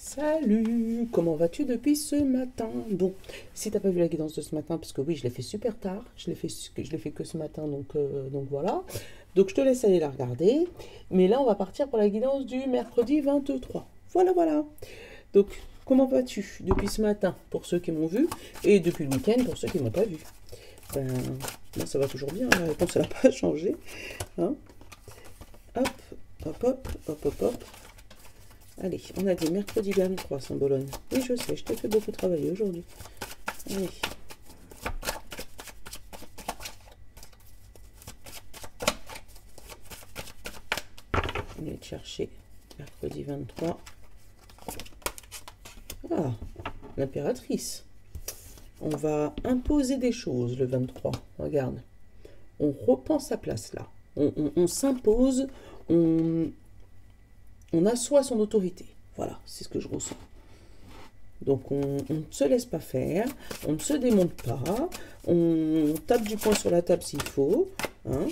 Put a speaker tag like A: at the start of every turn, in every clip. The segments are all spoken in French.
A: Salut, comment vas-tu depuis ce matin? Bon, si t'as pas vu la guidance de ce matin, parce que oui, je l'ai fait super tard, je l'ai fait que ce matin, donc voilà. Donc je te laisse aller la regarder. Mais là, on va partir pour la guidance du mercredi 23. Voilà, voilà. Donc, comment vas-tu depuis ce matin pour ceux qui m'ont vu et depuis le week-end pour ceux qui m'ont pas vu? Ben, moi ça va toujours bien, la réponse elle n'a pas changé. Hein. Hop, hop, hop, hop, hop, hop. Allez, on a dit mercredi 23 sans Bologne. Oui, je sais, je t'ai fait beaucoup travailler aujourd'hui. Allez. On va te chercher mercredi 23. Ah, l'impératrice. On va imposer des choses le 23. Regarde. On reprend sa place là. On s'impose, on assoit son autorité. Voilà, c'est ce que je ressens. Donc on ne se laisse pas faire, on ne se démonte pas, on tape du poing sur la table s'il faut. Hein.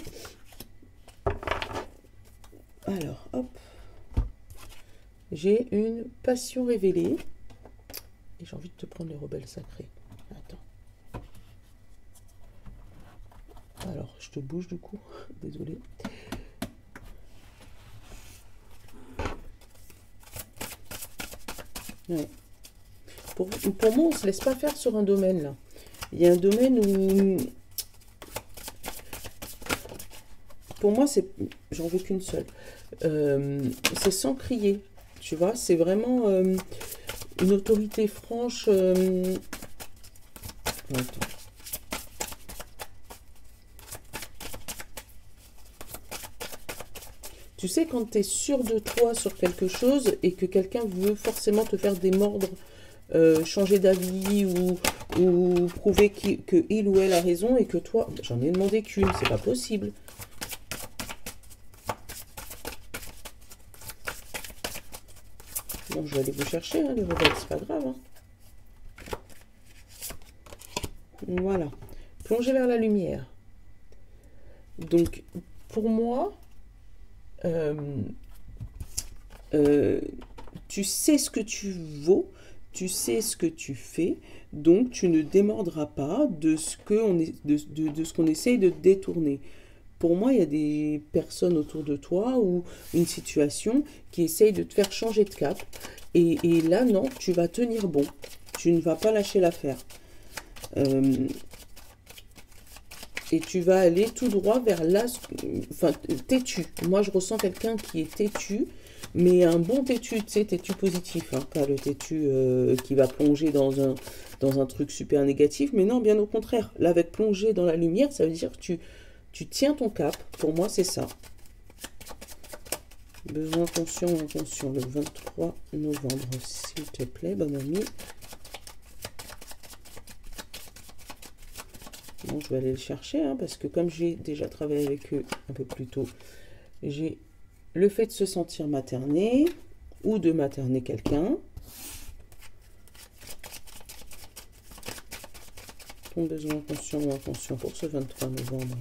A: Alors, hop. J'ai une passion révélée. Et j'ai envie de te prendre les rebelles sacrés. Attends. Alors, je te bouge du coup. Désolée. Ouais. Pour moi, on ne se laisse pas faire sur un domaine là. Il y a un domaine où... Pour moi, c'est... J'en veux qu'une seule. C'est sans crier. Tu vois, c'est vraiment une autorité franche. Attends. Tu sais, quand tu es sûr de toi sur quelque chose et que quelqu'un veut forcément te faire démordre, changer d'avis ou prouver que il ou elle a raison et que toi, j'en ai demandé qu'une, c'est pas possible. Bon, je vais aller vous chercher, hein, les rebelles, c'est pas grave. Hein. Voilà. Plonger vers la lumière. Donc, pour moi, tu sais ce que tu vaux, tu sais ce que tu fais, donc tu ne démordras pas de ce qu'on essaye de détourner. Pour moi, il y a des personnes autour de toi ou une situation qui essaye de te faire changer de cap. Et là, non, tu vas tenir bon. Tu ne vas pas lâcher l'affaire. Et tu vas aller tout droit vers là, enfin, têtu. Moi, je ressens quelqu'un qui est têtu, mais un bon têtu, tu sais, têtu positif, hein, pas le têtu qui va plonger dans un truc super négatif, mais non, bien au contraire. Là, avec plonger dans la lumière, ça veut dire que tu tiens ton cap. Pour moi, c'est ça. Besoin conscient ou inconscient, le 23 novembre, s'il te plaît, bonne amie. Bon, je vais aller le chercher, hein, parce que comme j'ai déjà travaillé avec eux un peu plus tôt, j'ai le fait de se sentir materné ou de materner quelqu'un. Ton besoin conscient ou inconscient pour ce 23 novembre.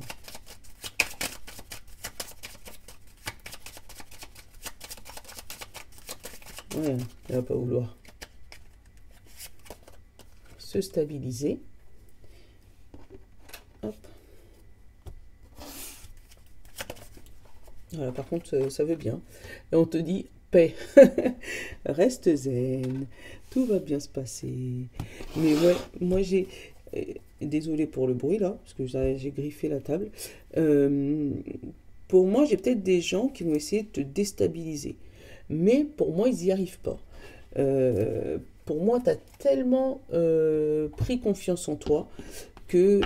A: Ouais, il va pas vouloir se stabiliser. Hop. Voilà, par contre, ça veut bien. Et on te dit paix. Reste zen. Tout va bien se passer. Mais ouais, moi j'ai... désolée pour le bruit là, parce que j'ai griffé la table. Pour moi, j'ai peut-être des gens qui vont essayer de te déstabiliser. Mais pour moi, ils n'y arrivent pas. Pour moi, tu as tellement pris confiance en toi que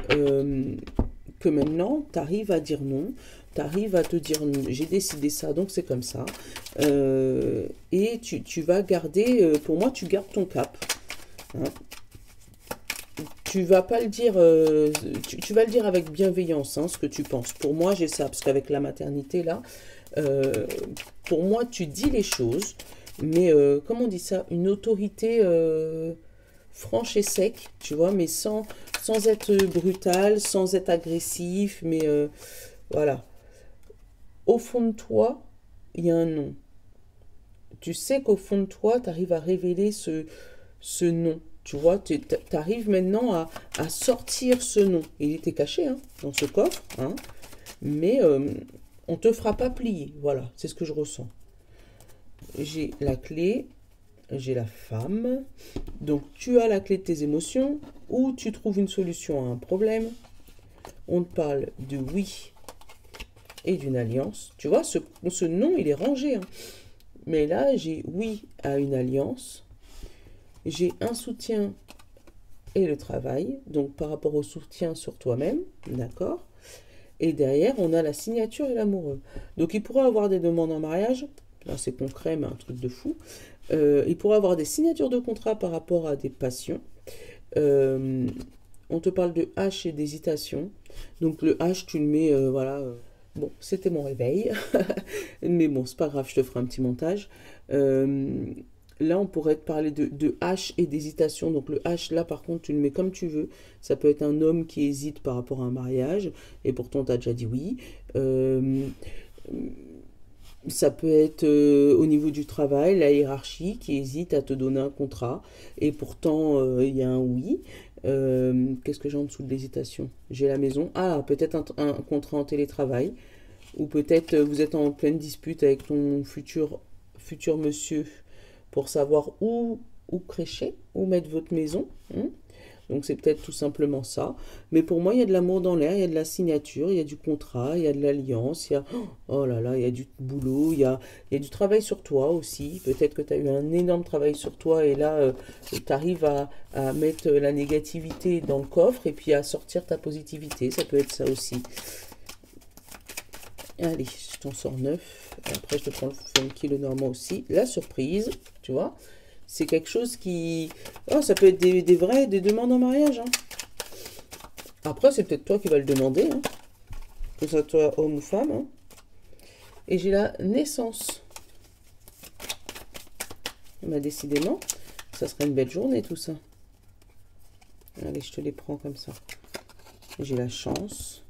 A: maintenant, tu arrives à dire non, tu arrives à te dire j'ai décidé ça, donc c'est comme ça. Et tu vas garder, pour moi, tu gardes ton cap. Hein. Tu vas pas le dire, tu vas le dire avec bienveillance, hein, ce que tu penses. Pour moi, j'ai ça, parce qu'avec la maternité, là, pour moi, tu dis les choses, mais comment on dit ça? Une autorité franche et sec, tu vois, mais sans être brutal, sans être agressif, mais voilà. Au fond de toi, il y a un non. tu sais qu'au fond de toi, tu arrives à révéler ce nom. Tu vois, tu arrives maintenant à sortir ce nom. Il était caché hein, dans ce coffre, hein, mais on ne te fera pas plier. Voilà, c'est ce que je ressens. J'ai la clé, j'ai la femme. Donc, tu as la clé de tes émotions ou tu trouves une solution à un problème. On te parle de oui et d'une alliance. Tu vois, ce nom, il est rangé. Hein. Mais là, j'ai oui à une alliance. J'ai un soutien et le travail. Donc, par rapport au soutien sur toi-même. D'accord. Et derrière, on a la signature et l'amoureux. Donc, il pourrait avoir des demandes en mariage. Là, c'est concret, mais un truc de fou. Il pourrait avoir des signatures de contrat par rapport à des passions. On te parle de H et d'hésitation. Donc, le H, tu le mets, voilà. Bon, c'était mon réveil. Mais bon, c'est pas grave, je te ferai un petit montage. Là, on pourrait te parler de H et d'hésitation. Donc, le H, là, par contre, tu le mets comme tu veux. Ça peut être un homme qui hésite par rapport à un mariage. Et pourtant, tu as déjà dit oui. Ça peut être au niveau du travail, la hiérarchie qui hésite à te donner un contrat. Et pourtant, il y a un oui. Qu'est-ce que j'ai en dessous de l'hésitation? J'ai la maison. Ah, peut-être un contrat en télétravail. Ou peut-être vous êtes en pleine dispute avec ton futur monsieur pour savoir où crécher, où mettre votre maison. Hein. Donc c'est peut-être tout simplement ça. Mais pour moi, il y a de l'amour dans l'air, il y a de la signature, il y a du contrat, il y a de l'alliance, il y a... Oh là là, il y a du boulot, il y a du travail sur toi aussi. Peut-être que tu as eu un énorme travail sur toi et là, tu arrives à mettre la négativité dans le coffre et puis à sortir ta positivité. Ça peut être ça aussi. Allez, je t'en sors 9. Après, je te prends le funky, le normand aussi. La surprise, tu vois. C'est quelque chose qui... Oh, ça peut être des demandes en mariage. Hein. Après, c'est peut-être toi qui vas le demander. Hein. Que ce soit homme ou femme. Hein. Et j'ai la naissance. Bah, décidément, ça serait une belle journée tout ça. Allez, je te les prends comme ça. J'ai la chance.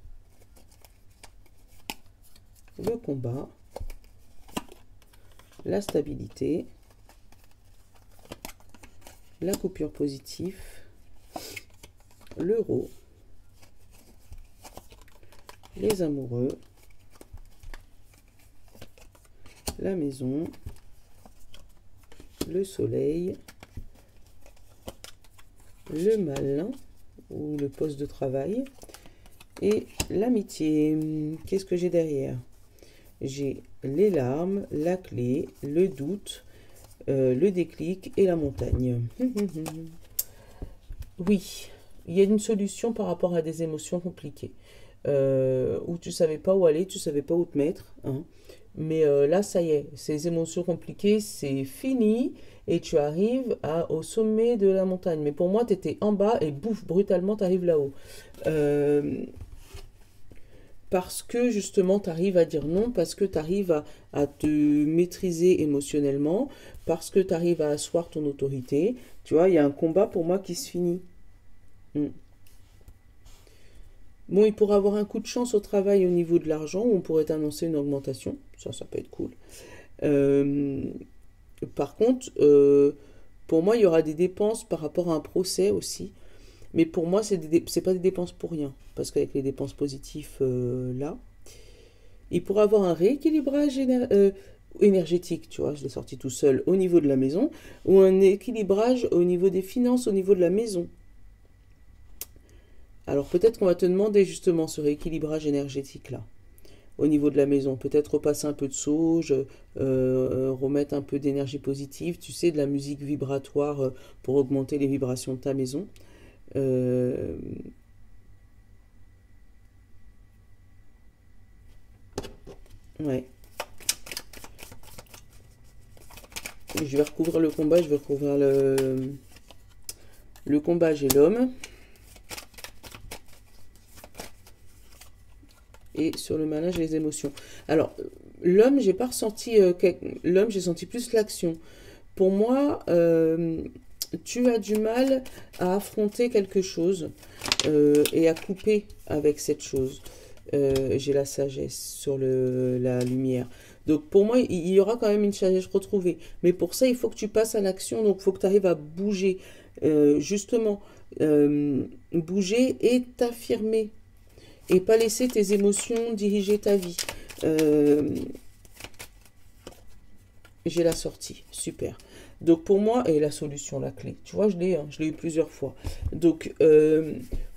A: Le combat. La stabilité. La coupure positive, l'euro, les amoureux, la maison, le soleil, le malin ou le poste de travail et l'amitié. Qu'est-ce que j'ai derrière? J'ai les larmes, la clé, le doute, le déclic et la montagne. Oui, il y a une solution par rapport à des émotions compliquées. Où tu savais pas où aller, tu savais pas où te mettre. Hein. Mais là, ça y est, ces émotions compliquées, c'est fini. Et tu arrives au sommet de la montagne. Mais pour moi, tu étais en bas et bouf, brutalement, tu arrives là-haut. Parce que justement, tu arrives à dire non, parce que tu arrives à te maîtriser émotionnellement, parce que tu arrives à asseoir ton autorité. Tu vois, il y a un combat pour moi qui se finit. Bon, il pourrait avoir un coup de chance au travail au niveau de l'argent, où on pourrait t'annoncer une augmentation. Ça peut être cool. Par contre, pour moi, il y aura des dépenses par rapport à un procès aussi. Mais pour moi, c'est pas des dépenses pour rien. Parce qu'avec les dépenses positives, là, il pourrait avoir un rééquilibrage énergétique, tu vois, je l'ai sorti tout seul, au niveau de la maison, ou un équilibrage au niveau des finances, au niveau de la maison. Alors peut-être qu'on va te demander justement ce rééquilibrage énergétique-là, au niveau de la maison. Peut-être repasser un peu de sauge, remettre un peu d'énergie positive, tu sais, de la musique vibratoire pour augmenter les vibrations de ta maison. Ouais. Je vais recouvrir le combat, je vais recouvrir le combat, j'ai l'homme. Et sur le malin, j'ai les émotions. Alors, l'homme, j'ai pas ressenti... l'homme, j'ai senti plus l'action. Pour moi, tu as du mal à affronter quelque chose et à couper avec cette chose. J'ai la sagesse sur la lumière. Donc pour moi, il y aura quand même une sagesse retrouvée. Mais pour ça, il faut que tu passes à l'action, donc il faut que tu arrives à bouger, justement, bouger et t'affirmer, et pas laisser tes émotions diriger ta vie. Euh, j'ai la sortie, super. Donc pour moi, et la solution, la clé, tu vois, je l'ai eu plusieurs fois. Donc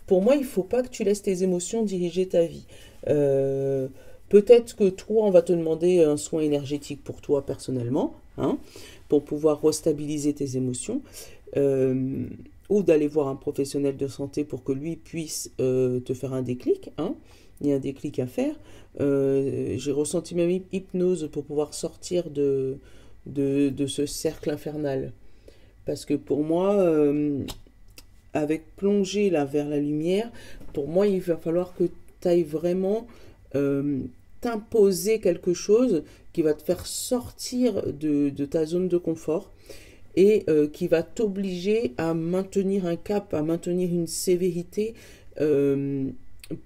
A: pour moi, il faut pas que tu laisses tes émotions diriger ta vie. Euh, Peut-être que toi, on va te demander un soin énergétique pour toi personnellement, hein, pour pouvoir restabiliser tes émotions, euh, ou d'aller voir un professionnel de santé pour que lui puisse te faire un déclic, hein. Il y a un déclic à faire. J'ai ressenti même hypnose pour pouvoir sortir de ce cercle infernal. Parce que pour moi, avec plonger là vers la lumière, pour moi, il va falloir que tu ailles vraiment euh, t'imposer quelque chose qui va te faire sortir de ta zone de confort et qui va t'obliger à maintenir un cap, à maintenir une sévérité euh,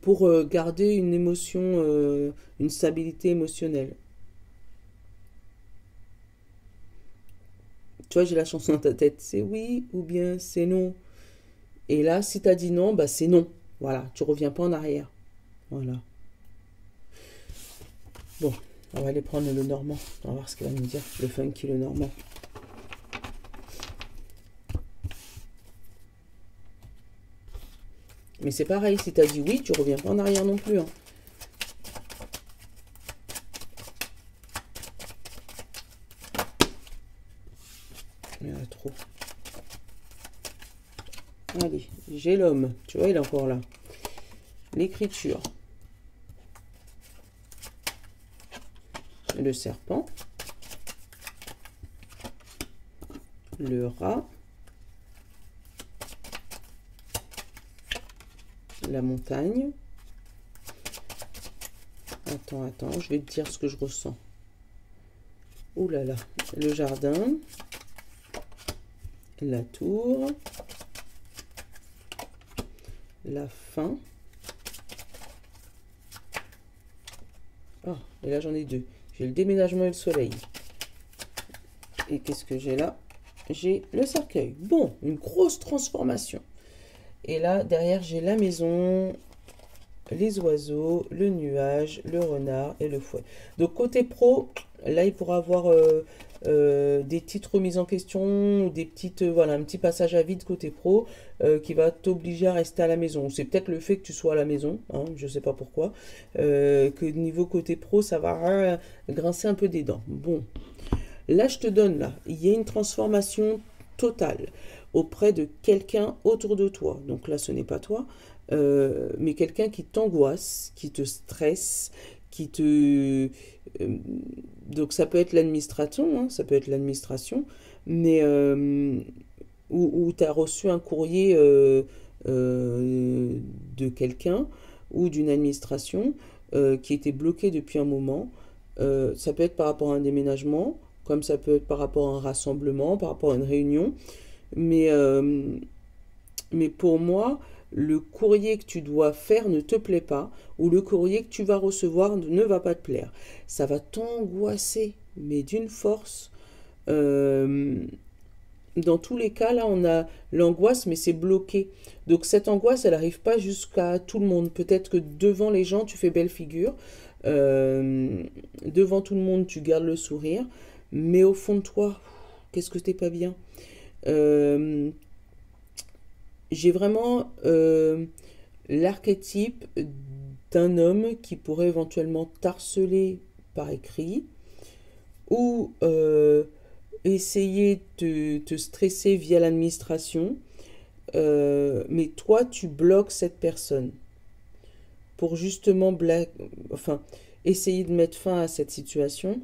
A: pour garder une émotion, une stabilité émotionnelle. Tu vois, j'ai la chanson dans ta tête, c'est oui ou bien c'est non. Et là, si tu as dit non, bah c'est non. Voilà, tu reviens pas en arrière. Voilà. Bon, on va aller prendre le normand. On va voir ce qu'il va nous dire, le funky, le normand. Mais c'est pareil, si tu as dit oui, tu reviens pas en arrière non plus, hein. Il y en a trop. Allez, j'ai l'homme. Tu vois, il est encore là. L'écriture. Le serpent. Le rat. La montagne. Attends, je vais te dire ce que je ressens. Ouh là là. Le jardin. La tour. La fin. Ah, et là j'en ai deux. J'ai le déménagement et le soleil. Et qu'est-ce que j'ai là? J'ai le cercueil. Bon, une grosse transformation. Et là, derrière, j'ai la maison, les oiseaux, le nuage, le renard et le fouet. Donc, côté pro, là, il pourra avoir des petites remises en question, des petites, voilà, un petit passage à vide côté pro qui va t'obliger à rester à la maison. C'est peut-être le fait que tu sois à la maison, hein, je ne sais pas pourquoi, que niveau côté pro, ça va grincer un peu des dents. Bon, là, je te donne, là, il y a une transformation totale auprès de quelqu'un autour de toi. Donc là, ce n'est pas toi, mais quelqu'un qui t'angoisse, qui te stresse, qui te... donc ça peut être l'administration, hein, ça peut être l'administration, mais où tu as reçu un courrier de quelqu'un ou d'une administration qui était bloqué depuis un moment. Ça peut être par rapport à un déménagement, comme ça peut être par rapport à un rassemblement, par rapport à une réunion. Mais, mais pour moi, le courrier que tu dois faire ne te plaît pas, ou le courrier que tu vas recevoir ne va pas te plaire. Ça va t'angoisser, mais d'une force. Euh, dans tous les cas, là, on a l'angoisse, mais c'est bloqué. Donc cette angoisse, elle n'arrive pas jusqu'à tout le monde. Peut-être que devant les gens, tu fais belle figure. Devant tout le monde, tu gardes le sourire. Mais au fond de toi, qu'est-ce que t'es pas bien? Euh, j'ai vraiment l'archétype d'un homme qui pourrait éventuellement t'harceler par écrit ou essayer de te stresser via l'administration, mais toi, tu bloques cette personne pour justement enfin, essayer de mettre fin à cette situation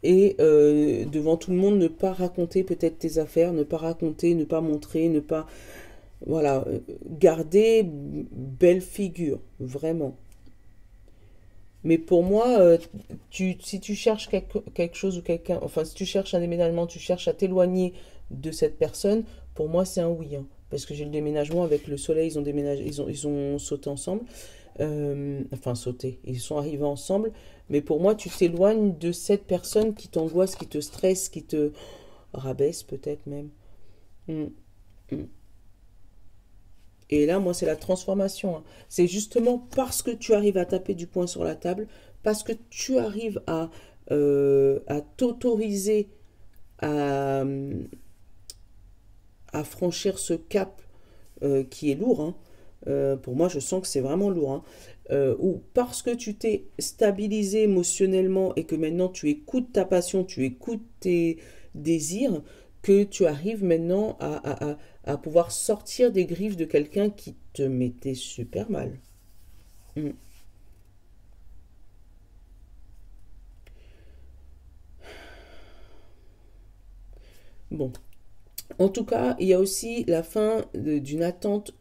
A: et devant tout le monde ne pas raconter peut-être tes affaires, ne pas raconter, ne pas montrer, ne pas... Voilà, garder belle figure, vraiment. Mais pour moi, si tu cherches quelque chose ou quelqu'un, enfin si tu cherches un déménagement, tu cherches à t'éloigner de cette personne, pour moi c'est un oui, hein. Parce que j'ai le déménagement avec le soleil, ils ont déménagé, ils ont sauté ensemble. Enfin sauté, ils sont arrivés ensemble. Mais pour moi, tu t'éloignes de cette personne qui t'angoisse, qui te stresse, qui te rabaisse peut-être même. Mm, mm. Et là, moi, c'est la transformation, hein. C'est justement parce que tu arrives à taper du poing sur la table, parce que tu arrives à t'autoriser à, à franchir ce cap qui est lourd, hein. Pour moi, je sens que c'est vraiment lourd, hein. Ou parce que tu t'es stabilisé émotionnellement et que maintenant tu écoutes ta passion, tu écoutes tes désirs, que tu arrives maintenant à pouvoir sortir des griffes de quelqu'un qui te mettait super mal. Mm. Bon, en tout cas, il y a aussi la fin d'une attente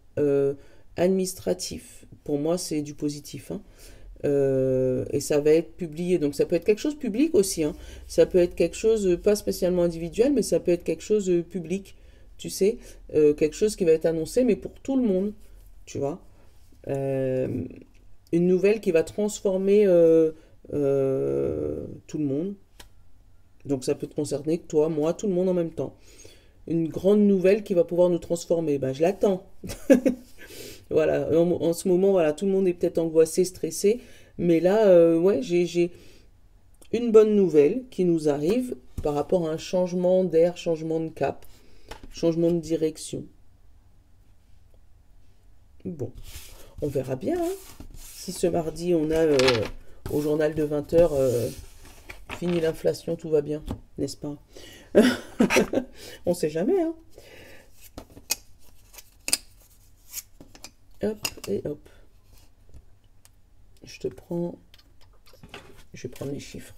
A: administrative. Pour moi, c'est du positif, hein. Et ça va être publié. Donc ça peut être quelque chose de public aussi, hein. Ça peut être quelque chose, pas spécialement individuel, mais ça peut être quelque chose de public, tu sais, quelque chose qui va être annoncé, mais pour tout le monde, tu vois. Euh, une nouvelle qui va transformer tout le monde. Donc ça peut te concerner que toi, moi, tout le monde en même temps. Une grande nouvelle qui va pouvoir nous transformer. Ben, je l'attends. Voilà, en ce moment, voilà, tout le monde est peut-être angoissé, stressé, mais là, ouais, j'ai une bonne nouvelle qui nous arrive par rapport à un changement d'air, changement de cap, changement de direction. Bon, on verra bien, hein. Si ce mardi, on a au journal de 20h, fini l'inflation, tout va bien, n'est-ce pas? On sait jamais, hein. Hop et hop. Je te prends. Je vais prendre les chiffres.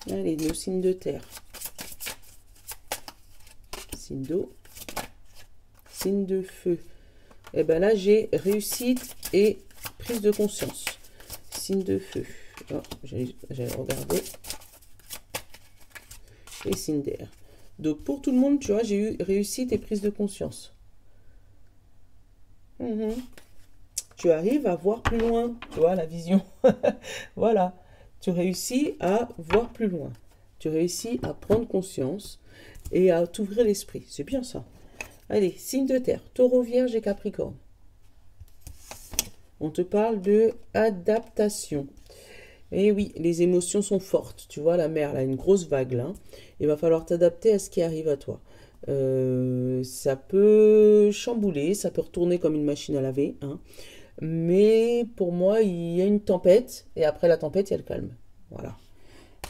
A: Allez, nos signes de terre. Signe d'eau. Signe de feu. Et ben là, j'ai réussite et prise de conscience. Signe de feu. Oh, j'allais regarder. Et signe d'air. Donc pour tout le monde, tu vois, j'ai eu réussite et prise de conscience. Tu arrives à voir plus loin, tu vois, la vision. Voilà. Tu réussis à voir plus loin. Tu réussis à prendre conscience et à t'ouvrir l'esprit. C'est bien ça. Allez, signe de terre, taureau, vierge et capricorne. On te parle de adaptation. Et oui, les émotions sont fortes. Tu vois, la mer, elle a une grosse vague là. Il va falloir t'adapter à ce qui arrive à toi. Ça peut chambouler, ça peut retourner comme une machine à laver, hein. Mais pour moi, il y a une tempête, et après la tempête, il y a le calme. Voilà.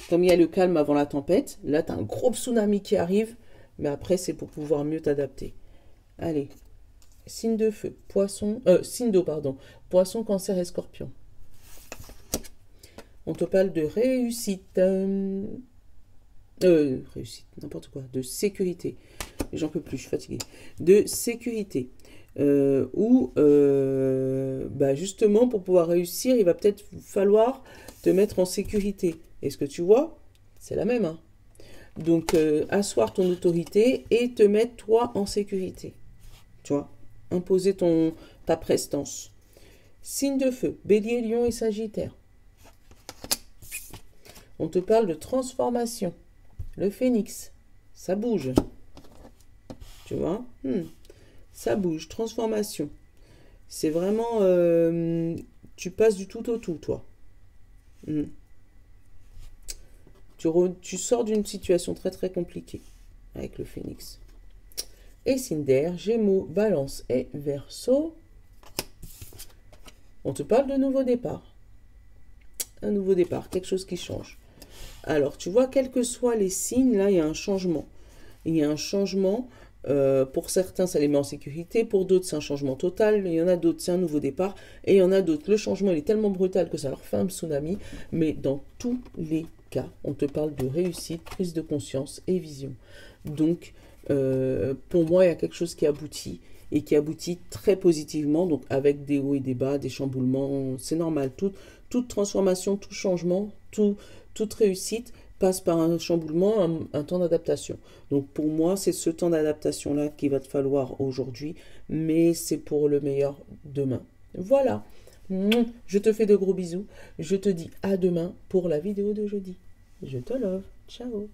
A: Comme il y a le calme avant la tempête, là, tu as un gros tsunami qui arrive, mais après, c'est pour pouvoir mieux t'adapter. Allez, signe de feu, poisson, signe d'eau, pardon, poisson, cancer et scorpion. On te parle de réussite. Réussite, n'importe quoi, de sécurité. J'en peux plus, je suis fatiguée. De sécurité. Bah justement, pour pouvoir réussir, il va peut-être falloir te mettre en sécurité. Et ce que tu vois, c'est la même, hein. Donc, asseoir ton autorité et te mettre toi en sécurité. Tu vois, imposer ta prestance. Signe de feu, bélier, lion et sagittaire. On te parle de transformation. Le phénix, ça bouge. Tu vois, ça bouge, transformation. C'est vraiment... tu passes du tout au tout, toi. Tu sors d'une situation très très compliquée avec le phénix. Et signe d'air, gémeaux, balance et verseau. On te parle de nouveau départ. Un nouveau départ, quelque chose qui change. Alors, tu vois, quels que soient les signes, là, il y a un changement. Il y a un changement. Pour certains, ça les met en sécurité. Pour d'autres, c'est un changement total. Il y en a d'autres, c'est un nouveau départ. Et il y en a d'autres, le changement, il est tellement brutal que ça leur fait un tsunami. Mais dans tous les cas, on te parle de réussite, prise de conscience et vision. Donc, pour moi, il y a quelque chose qui aboutit. Et qui aboutit très positivement. Donc, avec des hauts et des bas, des chamboulements. C'est normal. Toute transformation, tout changement, toute réussite passe par un chamboulement, un temps d'adaptation. Donc pour moi, c'est ce temps d'adaptation-là qu'il va te falloir aujourd'hui, mais c'est pour le meilleur demain. Voilà, Je te fais de gros bisous. Je te dis à demain pour la vidéo de jeudi. Je te love. Ciao.